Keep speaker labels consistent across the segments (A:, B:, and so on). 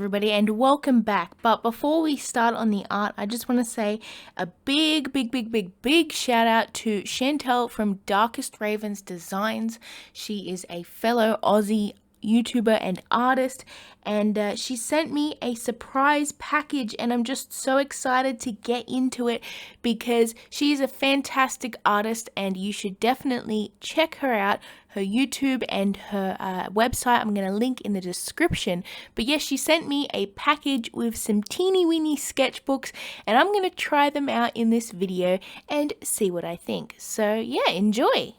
A: everybody, and welcome back. But before we start on the art, I just want to say a big shout out to Chantel from Darkest Ravens Designs. She is a fellow Aussie YouTuber and artist, and she sent me a surprise package, and I'm just so excited to get into it because she is a fantastic artist and you should definitely check her out. Her YouTube and her website I'm going to link in the description. But yes, she sent me a package with some teeny weeny sketchbooks, and I'm going to try them out in this video and see what I think. So yeah, enjoy!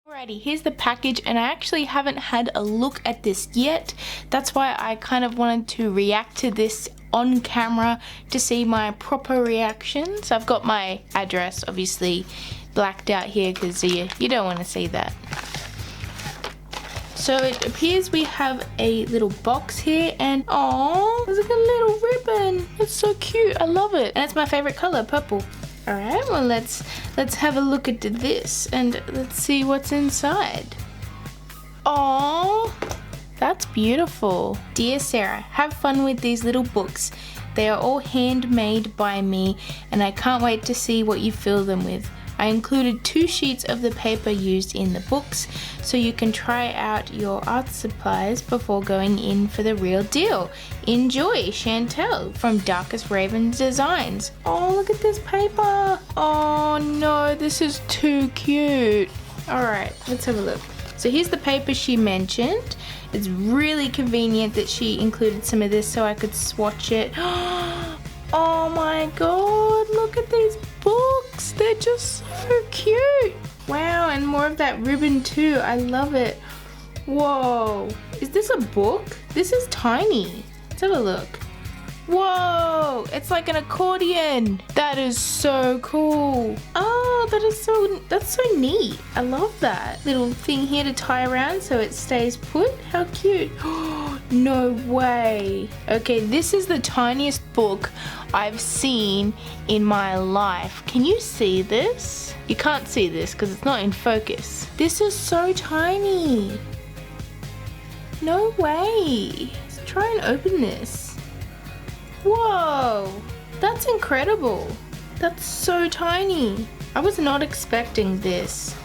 A: Alrighty, here's the package, and I actually haven't had a look at this yet. That's why I kind of wanted to react to this on camera to see my proper reaction. So I've got my address obviously blacked out here because you don't want to see that. So it appears we have a little box here, and oh, there's like a little ribbon. It's so cute. I love it, and it's my favorite color, purple. All right, well let's have a look at this and let's see what's inside. Oh, that's beautiful. Dear Sarah, have fun with these little books. They are all handmade by me, and I can't wait to see what you fill them with. I included 2 sheets of the paper used in the books so you can try out your art supplies before going in for the real deal. Enjoy, Chantel from Darkest Raven Designs. Oh, look at this paper. Oh no, this is too cute. Alright, let's have a look. So here's the paper she mentioned. It's really convenient that she included some of this so I could swatch it. Oh my god, look at these books. They're just so cute. Wow, and more of that ribbon too. I love it. Whoa, is this a book? This is tiny. Let's have a look. Whoa, it's like an accordion. That is so cool. Oh, that's so neat. I love that little thing here to tie around so it stays put. How cute. No way. Okay, this is the tiniest book I've seen in my life. Can you see this? You can't see this because it's not in focus. This is so tiny. No way. Let's try and open this. Whoa, that's incredible. That's so tiny. I was not expecting this.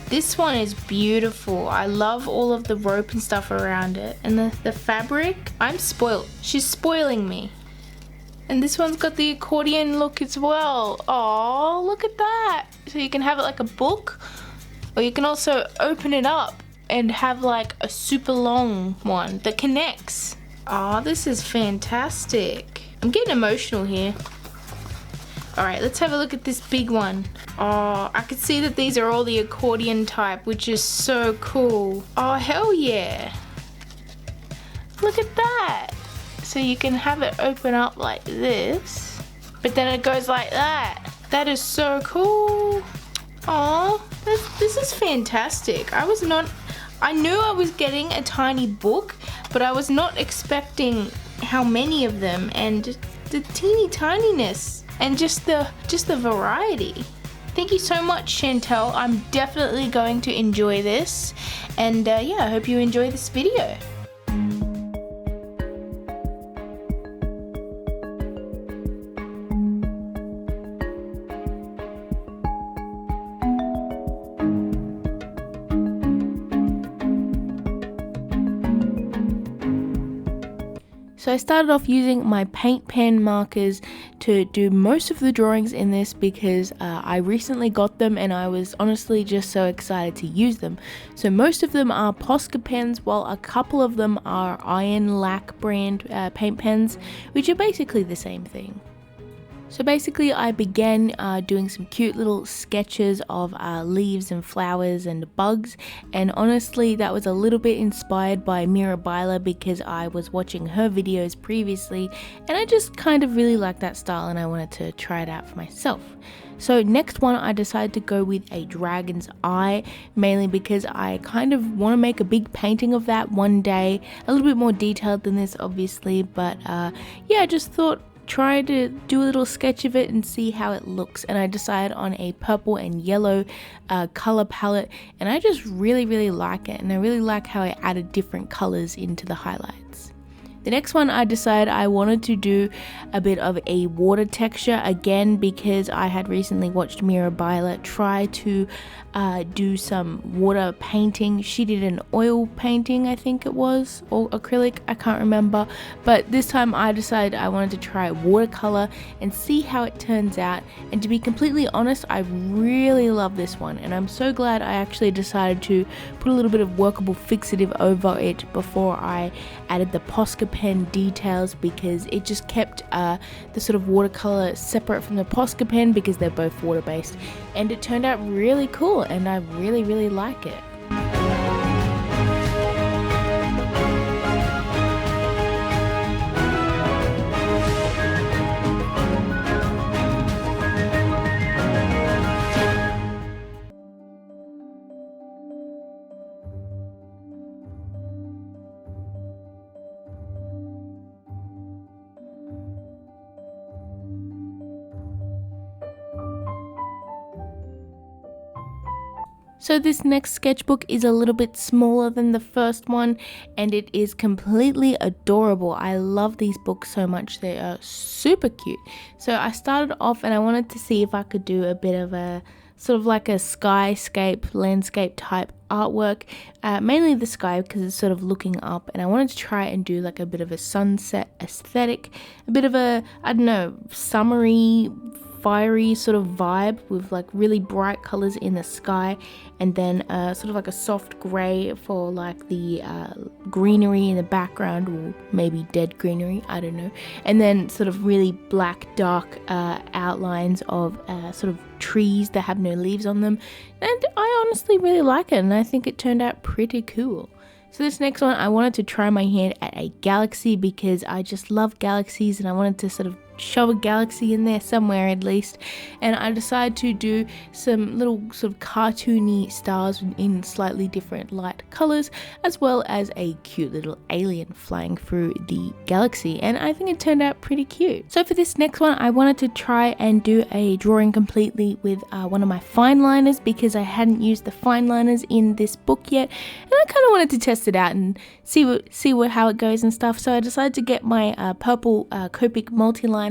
A: This one is beautiful. I love all of the rope and stuff around it. And the fabric, I'm spoiled. She's spoiling me. And this one's got the accordion look as well. Oh, look at that. So you can have it like a book, or you can also open it up and have like a super long one that connects. Oh, this is fantastic. I'm getting emotional here. Alright, let's have a look at this big one. Oh, I can see that these are all the accordion type, which is so cool. Oh, hell yeah. Look at that. So you can have it open up like this, but then it goes like that. That is so cool. Oh, this is fantastic. I knew I was getting a tiny book, but I was not expecting how many of them and the teeny tininess and just the variety. Thank you so much, Chantel. I'm definitely going to enjoy this, and yeah, I hope you enjoy this video. So I started off using my paint pen markers to do most of the drawings in this because I recently got them and I was honestly just so excited to use them. So most of them are Posca pens, while a couple of them are Iron Lac brand paint pens, which are basically the same thing. So basically I began doing some cute little sketches of leaves and flowers and bugs, and honestly that was a little bit inspired by Mirabila because I was watching her videos previously and I just kind of really liked that style and I wanted to try it out for myself. So next one I decided to go with a dragon's eye, mainly because I kind of want to make a big painting of that one day, a little bit more detailed than this obviously, but yeah, I just thought try to do a little sketch of it and see how it looks, and I decided on a purple and yellow color palette, and I just really like it, and I really like how I added different colors into the highlights. The next one, I decided I wanted to do a bit of a water texture again because I had recently watched Mirabila try to do some water painting. She did an oil painting, I think it was, or acrylic, I can't remember, but this time I decided I wanted to try watercolor and see how it turns out. And to be completely honest, I really love this one, and I'm so glad I actually decided to put a little bit of workable fixative over it before I added the Posca pen details, because it just kept the sort of watercolor separate from the Posca pen because they're both water based, and it turned out really cool and I really like it. So this next sketchbook is a little bit smaller than the first one, and it is completely adorable. I love these books so much. They are super cute. So I started off and I wanted to see if I could do a bit of a sort of like a skyscape, landscape type artwork, mainly the sky because it's sort of looking up, and I wanted to try and do like a bit of a sunset aesthetic, a bit of a, I don't know, summery, fiery sort of vibe with like really bright colors in the sky, and then sort of like a soft gray for like the greenery in the background, or maybe dead greenery, I don't know, and then sort of really black dark outlines of sort of trees that have no leaves on them. And I honestly really like it, and I think it turned out pretty cool. So this next one, I wanted to try my hand at a galaxy because I just love galaxies, and I wanted to sort of shove a galaxy in there somewhere at least, and I decided to do some little sort of cartoony stars in slightly different light colors, as well as a cute little alien flying through the galaxy, and I think it turned out pretty cute. So for this next one, I wanted to try and do a drawing completely with one of my fine liners because I hadn't used the fine liners in this book yet, and I kind of wanted to test it out and see how it goes and stuff. So I decided to get my purple Copic multi-liner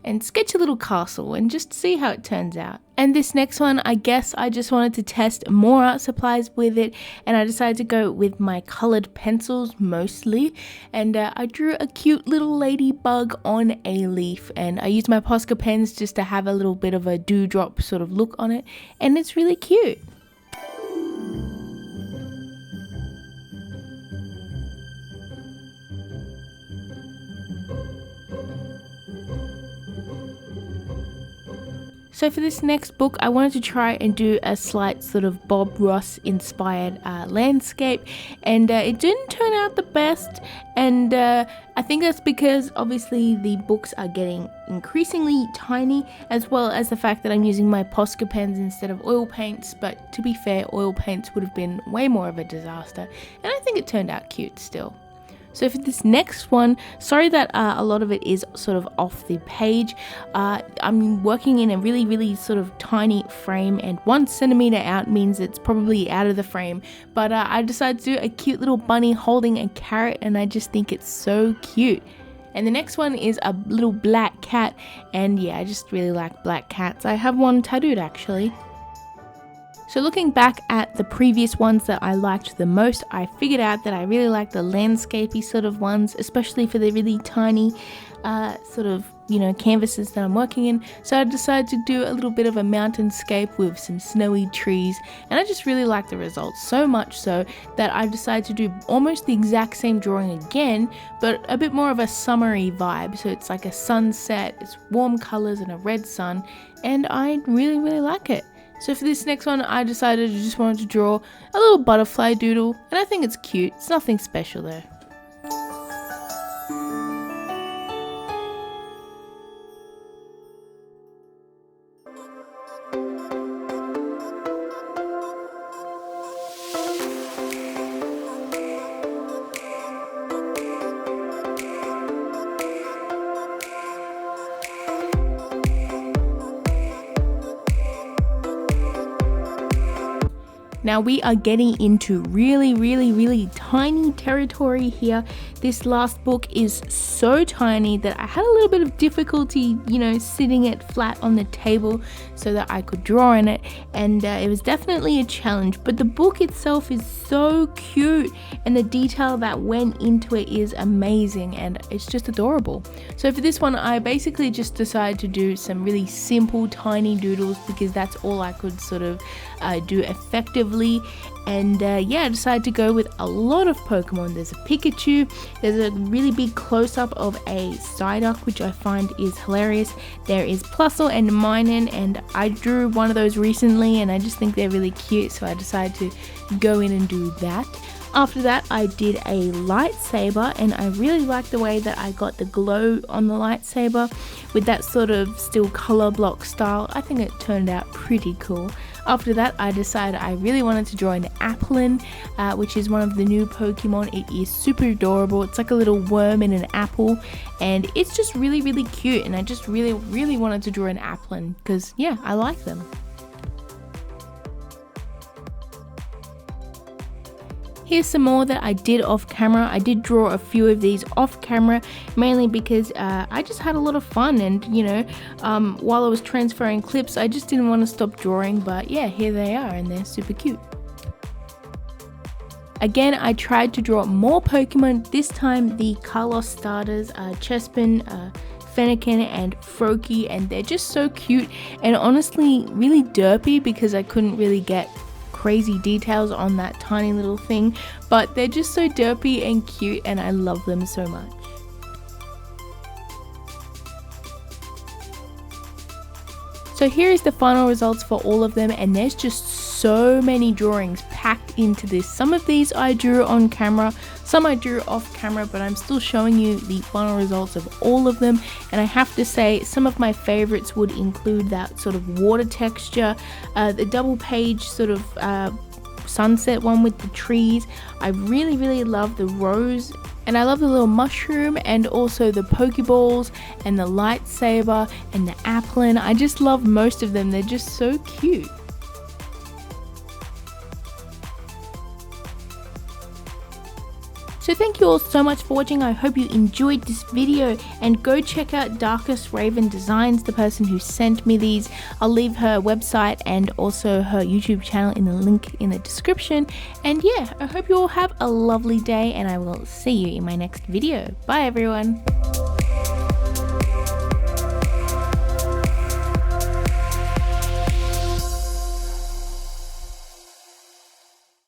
A: and sketch a little castle and just see how it turns out. And this next one, I guess I just wanted to test more art supplies with it, and I decided to go with my colored pencils mostly, and I drew a cute little ladybug on a leaf, and I used my Posca pens just to have a little bit of a dewdrop sort of look on it, and it's really cute. So for this next book, I wanted to try and do a slight sort of Bob Ross inspired landscape, and it didn't turn out the best, and I think that's because obviously the books are getting increasingly tiny, as well as the fact that I'm using my Posca pens instead of oil paints, but to be fair, oil paints would have been way more of a disaster, and I think it turned out cute still. So for this next one, sorry that a lot of it is sort of off the page. I'm working in a really sort of tiny frame, and 1 centimeter out means it's probably out of the frame. But I decided to do a cute little bunny holding a carrot, and I just think it's so cute. And the next one is a little black cat, and yeah, I just really like black cats. I have one tattooed actually. So looking back at the previous ones that I liked the most, I figured out that I really like the landscapey sort of ones, especially for the really tiny sort of, canvases that I'm working in. So I decided to do a little bit of a mountainscape with some snowy trees, and I just really like the results, so much so that I decided to do almost the exact same drawing again, but a bit more of a summery vibe. So it's like a sunset, it's warm colors and a red sun, and I really like it. So for this next one, I decided I just wanted to draw a little butterfly doodle, and I think it's cute. It's nothing special though. Now we are getting into really tiny territory here. This last book is so tiny that I had a little bit of difficulty, you know, sitting it flat on the table so that I could draw in it, and it was definitely a challenge, but the book itself is so cute and the detail that went into it is amazing and it's just adorable. So for this one I basically just decided to do some really simple tiny doodles because that's all I could sort of do effectively, and yeah, I decided to go with a lot of Pokemon. There's a Pikachu, there's a really big close-up of a Psyduck, which I find is hilarious. There is Plusle and Minun, and I drew one of those recently and I just think they're really cute, so I decided to go in and do that. After that I did a lightsaber, and I really like the way that I got the glow on the lightsaber with that sort of still color block style. I think it turned out pretty cool. After that I decided I really wanted to draw an Applin, which is one of the new Pokemon. It is super adorable. It's like a little worm in an apple and it's just really cute, and I just really wanted to draw an Applin because yeah, I like them. Here's some more that I did off camera. I did draw a few of these off camera, mainly because I just had a lot of fun, and you know, while I was transferring clips I just didn't want to stop drawing, but yeah, here they are and they're super cute. Again, I tried to draw more Pokemon, this time the Kalos starters, Chespin, Fennekin and Froakie, and they're just so cute and honestly really derpy because I couldn't really get crazy details on that tiny little thing, but they're just so derpy and cute and I love them so much. So here is the final results for all of them, and there's just so many drawings packed into this. Some of these I drew on camera, some I drew off camera, but I'm still showing you the final results of all of them. And I have to say some of my favorites would include that sort of water texture, the double page sort of sunset one with the trees. I really love the rose, and I love the little mushroom, and also the Pokeballs and the lightsaber and the Applin. I just love most of them. They're just so cute. So thank you all so much for watching. I hope you enjoyed this video, and go check out Darkest Raven Designs, the person who sent me these. I'll leave her website and also her YouTube channel in the link in the description. And yeah, I hope you all have a lovely day, and I will see you in my next video. Bye everyone.